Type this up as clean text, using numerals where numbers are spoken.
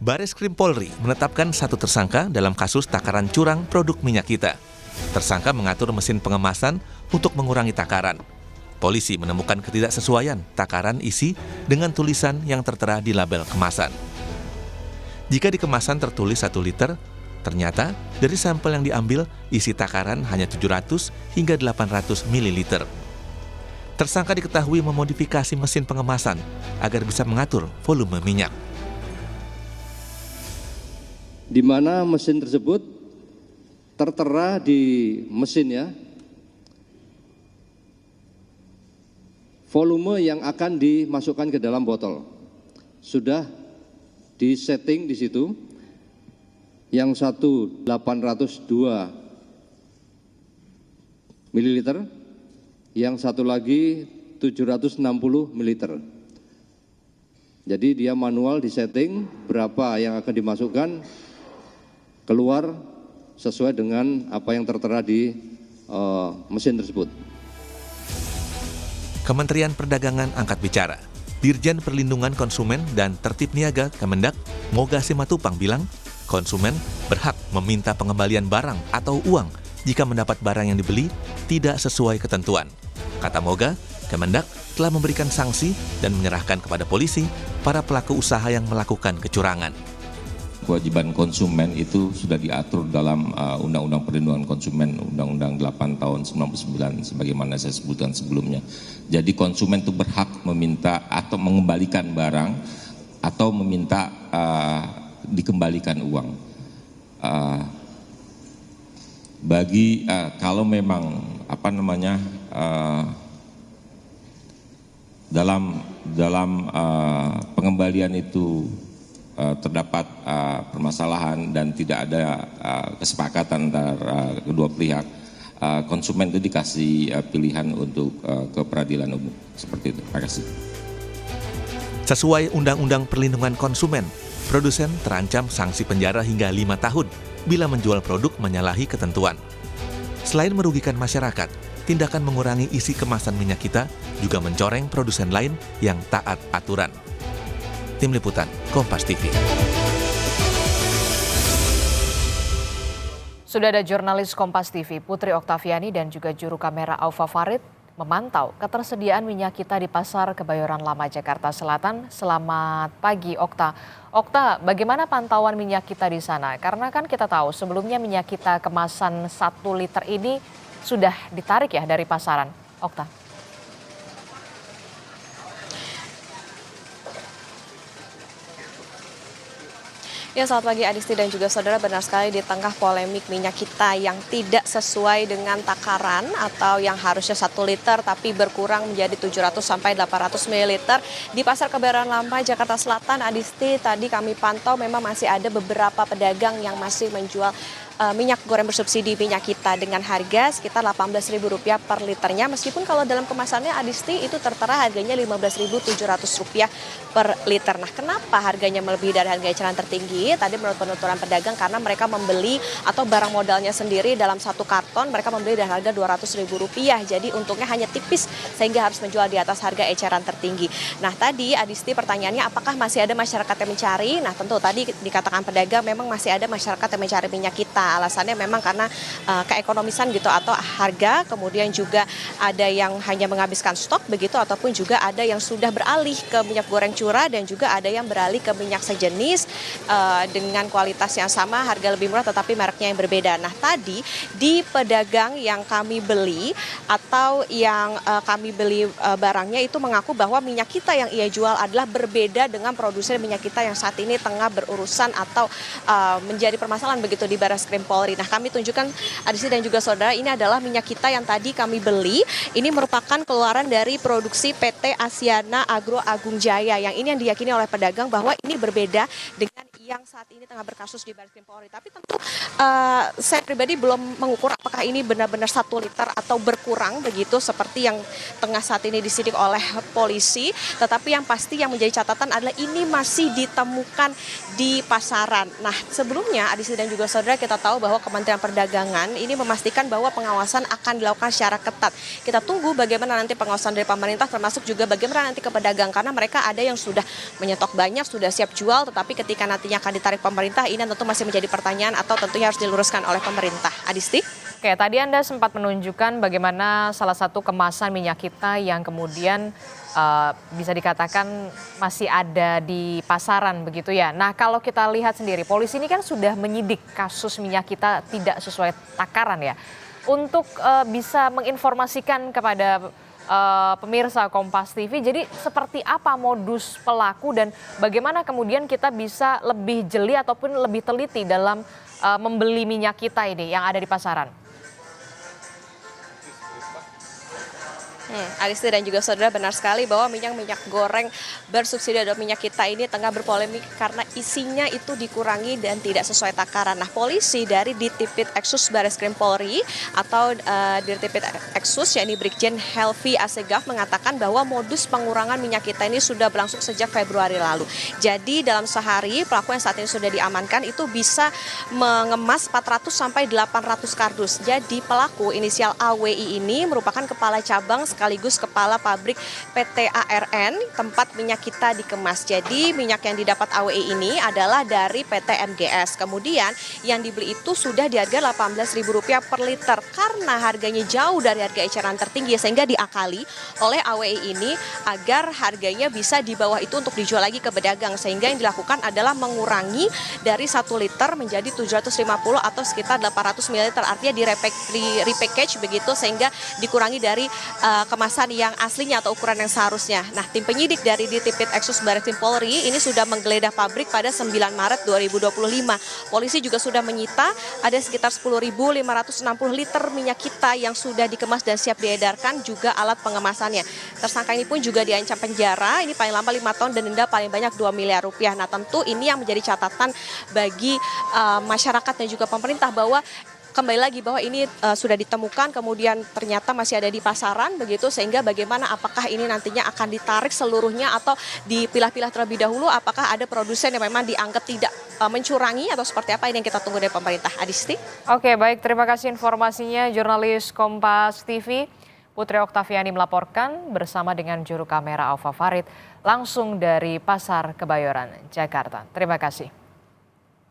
Bareskrim Polri menetapkan 1 tersangka dalam kasus takaran curang produk minyak kita. Tersangka mengatur mesin pengemasan untuk mengurangi takaran. Polisi menemukan ketidaksesuaian takaran isi dengan tulisan yang tertera di label kemasan. Jika di kemasan tertulis 1 liter, ternyata dari sampel yang diambil isi takaran hanya 700 hingga 800 ml. Tersangka diketahui memodifikasi mesin pengemasan agar bisa mengatur volume minyak. Di mana mesin tersebut tertera di mesin ya, volume yang akan dimasukkan ke dalam botol. Sudah disetting di situ. Yang satu 802 ml, yang satu lagi 760 ml. Jadi dia manual disetting berapa yang akan dimasukkan, keluar sesuai dengan apa yang tertera di mesin tersebut. Kementerian Perdagangan angkat bicara. Dirjen Perlindungan Konsumen dan Tertib Niaga Kemendak, Moga Simatupang bilang, konsumen berhak meminta pengembalian barang atau uang jika mendapat barang yang dibeli tidak sesuai ketentuan. Kata Moga, Kemendak telah memberikan sanksi dan menyerahkan kepada polisi para pelaku usaha yang melakukan kecurangan. Kewajiban konsumen itu sudah diatur dalam Undang-Undang Perlindungan Konsumen, Undang-Undang 8 tahun 99, sebagaimana saya sebutkan sebelumnya. Jadi konsumen itu berhak meminta atau mengembalikan barang atau meminta dikembalikan uang. Kalau memang dalam pengembalian itu terdapat permasalahan dan tidak ada kesepakatan antara kedua pihak, konsumen itu dikasih pilihan untuk ke peradilan umum. Seperti itu. Terima kasih. Sesuai Undang-Undang Perlindungan Konsumen, produsen terancam sanksi penjara hingga 5 tahun bila menjual produk menyalahi ketentuan. Selain merugikan masyarakat, tindakan mengurangi isi kemasan minyak kita juga mencoreng produsen lain yang taat aturan. Tim Liputan, Kompas TV. Sudah ada jurnalis Kompas TV, Putri Oktaviani dan juga juru kamera Aufa Farid memantau ketersediaan minyak kita di Pasar Kebayoran Lama, Jakarta Selatan. Selamat pagi, Okta. Okta, bagaimana pantauan minyak kita di sana? Karena kan kita tahu sebelumnya minyak kita kemasan 1 liter ini sudah ditarik ya dari pasaran. Okta. Ya, selamat pagi Adisti dan juga saudara. Benar sekali, di tengah polemik minyak kita yang tidak sesuai dengan takaran atau yang harusnya 1 liter tapi berkurang menjadi 700 sampai 800 ml di Pasar Kebayoran Lama, Jakarta Selatan. Adisti, tadi kami pantau memang masih ada beberapa pedagang yang masih menjual minyak goreng bersubsidi minyak kita dengan harga sekitar Rp18.000 per liternya, meskipun kalau dalam kemasannya Adisti itu tertera harganya Rp15.700 per liter. Nah, kenapa harganya melebihi dari harga eceran tertinggi? Tadi menurut penuturan pedagang karena mereka membeli atau barang modalnya sendiri dalam 1 karton mereka membeli dengan harga Rp200.000, jadi untungnya hanya tipis sehingga harus menjual di atas harga eceran tertinggi. Nah, tadi Adisti pertanyaannya apakah masih ada masyarakat yang mencari? Nah, tentu tadi dikatakan pedagang memang masih ada masyarakat yang mencari minyak kita. Alasannya memang karena keekonomisan gitu atau harga, kemudian juga ada yang hanya menghabiskan stok begitu, ataupun juga ada yang sudah beralih ke minyak goreng curah dan juga ada yang beralih ke minyak sejenis dengan kualitas yang sama, harga lebih murah tetapi mereknya yang berbeda. Nah, tadi di pedagang yang kami beli atau yang kami beli barangnya itu mengaku bahwa minyak kita yang ia jual adalah berbeda dengan produsen minyak kita yang saat ini tengah berurusan atau menjadi permasalahan begitu di Bareskrim Polri. Nah, kami tunjukkan Adisti dan juga saudara, ini adalah minyak kita yang tadi kami beli. Ini merupakan keluaran dari produksi PT Asiana Agro Agung Jaya, yang ini yang diyakini oleh pedagang bahwa ini berbeda dengan yang saat ini tengah berkasus di Bareskrim Polri. Tapi tentu saya pribadi belum mengukur apakah ini benar-benar 1 liter atau berkurang begitu seperti yang tengah saat ini disidik oleh polisi. Tetapi yang pasti yang menjadi catatan adalah ini masih ditemukan di pasaran. Nah, sebelumnya Adisti dan juga saudara, kita tahu bahwa Kementerian Perdagangan ini memastikan bahwa pengawasan akan dilakukan secara ketat. Kita tunggu bagaimana nanti pengawasan dari pemerintah, termasuk juga bagaimana nanti ke pedagang, karena mereka ada yang sudah menyetok banyak, sudah siap jual, tetapi ketika nantinya yang akan ditarik pemerintah ini tentu masih menjadi pertanyaan atau tentunya harus diluruskan oleh pemerintah. Adisti? Oke, tadi Anda sempat menunjukkan bagaimana salah satu kemasan minyak kita yang kemudian bisa dikatakan masih ada di pasaran begitu ya. Nah, kalau kita lihat sendiri, polisi ini kan sudah menyidik kasus minyak kita tidak sesuai takaran ya. Untuk bisa menginformasikan kepada pemirsa Kompas TV, jadi seperti apa modus pelaku dan bagaimana kemudian kita bisa lebih jeli ataupun lebih teliti dalam membeli minyak kita ini yang ada di pasaran? Adisti dan juga saudara, benar sekali bahwa minyak goreng bersubsidi atau minyak kita ini tengah berpolemik karena isinya itu dikurangi dan tidak sesuai takaran. Nah, polisi dari Ditipit Eksus Bareskrim Polri atau Ditipit Eksus yakni Brigjen Helvi Asegaf mengatakan bahwa modus pengurangan minyak kita ini sudah berlangsung sejak Februari lalu. Jadi dalam sehari pelaku yang saat ini sudah diamankan itu bisa mengemas 400 sampai 800 kardus. Jadi pelaku inisial AWI ini merupakan kepala cabang sekaligus kepala pabrik PT ARN tempat minyak kita dikemas. Jadi minyak yang didapat AWI ini adalah dari PT MGS. Kemudian yang dibeli itu sudah di harga Rp18.000 per liter karena harganya jauh dari harga eceran tertinggi sehingga diakali oleh AWI ini agar harganya bisa di bawah itu untuk dijual lagi ke pedagang, sehingga yang dilakukan adalah mengurangi dari 1 liter menjadi 750 atau sekitar 800 ml, artinya di repackage begitu sehingga dikurangi dari kemasan yang aslinya atau ukuran yang seharusnya. Nah, tim penyidik dari Ditipit Eksus Bareskrim Polri ini sudah menggeledah pabrik pada 9 Maret 2025. Polisi juga sudah menyita ada sekitar 10.560 liter minyak kita yang sudah dikemas dan siap diedarkan, juga alat pengemasannya. Tersangka ini pun juga diancam penjara, ini paling lama 5 tahun dan denda paling banyak Rp2 miliar. Nah, tentu ini yang menjadi catatan bagi masyarakat dan juga pemerintah bahwa kembali lagi bahwa ini sudah ditemukan kemudian ternyata masih ada di pasaran begitu, sehingga bagaimana apakah ini nantinya akan ditarik seluruhnya atau dipilah-pilah terlebih dahulu, apakah ada produsen yang memang dianggap tidak mencurangi atau seperti apa, ini yang kita tunggu dari pemerintah. Adisti? Oke, baik, terima kasih informasinya jurnalis Kompas TV Putri Oktaviani melaporkan bersama dengan juru kamera Alfa Farid langsung dari Pasar Kebayoran, Jakarta. Terima kasih.